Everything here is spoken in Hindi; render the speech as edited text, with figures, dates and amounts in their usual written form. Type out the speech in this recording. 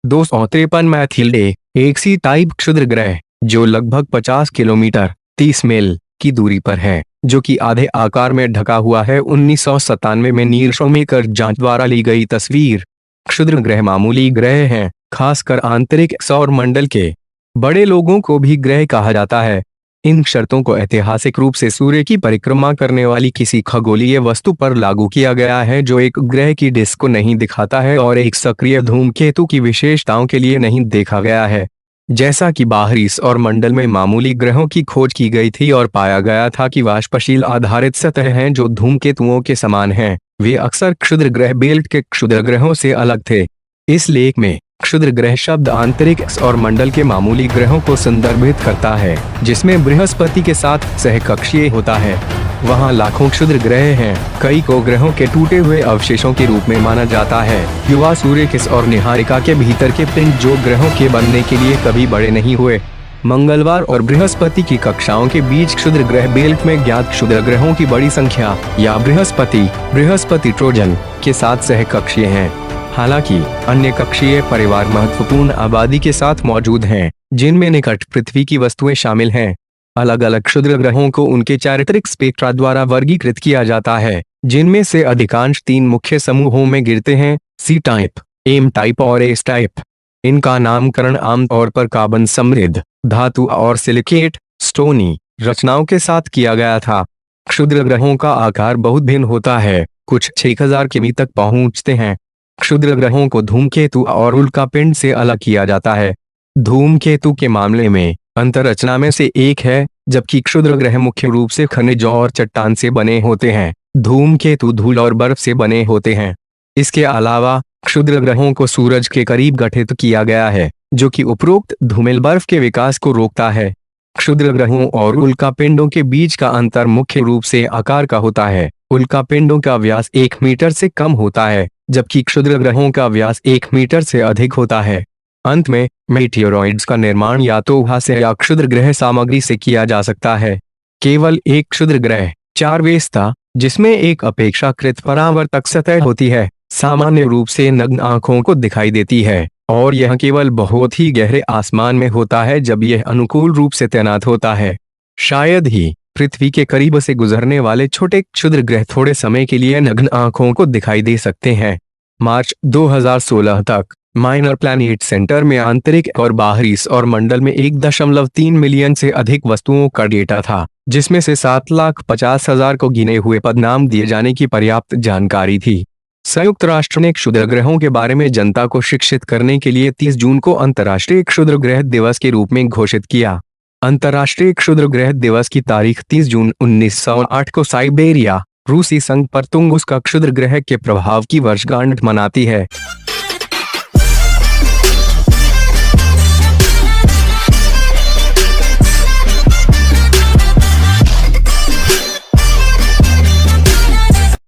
253 मैथिल्डे एक सी टाइप क्षुद्र ग्रह जो लगभग 50 किलोमीटर 30 मील की दूरी पर है, जो कि आधे आकार में ढका हुआ है। 1997 में नीरशोमेकर जांच द्वारा ली गई तस्वीर। क्षुद्र ग्रह मामूली ग्रह हैं, खासकर आंतरिक सौर मंडल के। बड़े लोगों को भी ग्रह कहा जाता है। इन शर्तों को ऐतिहासिक रूप से सूर्य की परिक्रमा करने वाली किसी खगोलीय वस्तु पर लागू किया गया है जो एक ग्रह की डिस्क को नहीं दिखाता है और एक सक्रिय धूमकेतु की विशेषताओं के लिए नहीं देखा गया है। जैसा कि बाहरी सौर मंडल में मामूली ग्रहों की खोज की गई थी और पाया गया था कि वाष्पशील आधारित सतह हैं जो धूमकेतुओं के समान हैं, वे अक्सर क्षुद्र ग्रह बेल्ट के क्षुद्र ग्रहों से अलग थे। इस लेख में क्षुद्र ग्रह शब्द आंतरिक सौर मंडल के मामूली ग्रहों को संदर्भित करता है, जिसमें बृहस्पति के साथ सहकक्षीय होता है। वहाँ लाखों क्षुद्र ग्रह हैं, कई को ग्रहों के टूटे हुए अवशेषों के रूप में माना जाता है। युवा सूर्य के सौर निहारिका के भीतर के पिंड जो ग्रहों के बनने के लिए कभी बड़े नहीं हुए। मंगलवार और बृहस्पति की कक्षाओं के बीच क्षुद्र ग्रह बेल्ट में ज्ञात क्षुद्र ग्रहों की बड़ी संख्या या बृहस्पति ट्रोजन के साथ सहकक्षीय हैं। हालांकि अन्य कक्षीय परिवार महत्वपूर्ण आबादी के साथ मौजूद हैं, जिनमें निकट पृथ्वी की वस्तुएं शामिल हैं। अलग अलग क्षुद्र ग्रहों को उनके चारित्रिक स्पेक्ट्रा द्वारा वर्गीकृत किया जाता है, जिनमें से अधिकांश 3 मुख्य समूहों में गिरते हैं: सी टाइप, एम टाइप और एस टाइप। इनका नामकरण आमतौर पर कार्बन समृद्ध धातु और सिलिकेट स्टोनी रचनाओं के साथ किया गया था। क्षुद्र ग्रहों का आकार बहुत भिन्न होता है, कुछ 6000 किमी तक पहुंचते हैं। क्षुद्र ग्रहों को धूमकेतु और उल्कापिंड से अलग किया जाता है। धूमकेतु के मामले में अंतररचना में से एक है, जबकि क्षुद्र ग्रह मुख्य रूप से खनिज और चट्टान से बने होते हैं। धूमकेतु धूल और बर्फ से बने होते हैं। इसके अलावा क्षुद्र ग्रहों को सूरज के करीब गठित किया गया है, जो कि उपरोक्त धूमिल बर्फ के विकास को रोकता है। क्षुद्र ग्रहों और उल्कापिंडों के बीच का अंतर मुख्य रूप से आकार का होता है। उल्कापिंडों का व्यास 1 मीटर से कम होता है, जबकि क्षुद्र ग्रहों का व्यास 1 मीटर से अधिक होता है। अंत में मेटियोरॉइड्स का निर्माण या तो उहा से या क्षुद्र ग्रह सामग्री से किया जा सकता है। केवल एक क्षुद्र ग्रह चारवेस्ता, जिसमें एक अपेक्षाकृत परावर्तक सतह होती है, सामान्य रूप से नग्न आंखों को दिखाई देती है, और यह केवल बहुत ही गहरे आसमान में होता है जब यह अनुकूल रूप से तैनात होता है। शायद ही पृथ्वी के करीब से गुजरने वाले छोटे क्षुद्र ग्रह थोड़े समय के लिए नग्न आंखों को दिखाई दे सकते हैं। मार्च 2016 तक माइनर प्लैनेट सेंटर में आंतरिक और बाहरी सौर मंडल में 1.3 मिलियन से अधिक वस्तुओं का डेटा था, जिसमें से 7,50,000 को गिने हुए पदनाम दिए जाने की पर्याप्त जानकारी थी। संयुक्त राष्ट्र ने क्षुद्र ग्रहों के बारे में जनता को शिक्षित करने के लिए 30 जून को अंतर्राष्ट्रीय क्षुद्र ग्रह दिवस के रूप में घोषित किया। अंतर्राष्ट्रीय क्षुद्र ग्रह दिवस की तारीख 30 जून 1908 को साइबेरिया रूसी संघ पर तुंगुस्का क्षुद्र ग्रह के प्रभाव की वर्षगांठ मनाती है।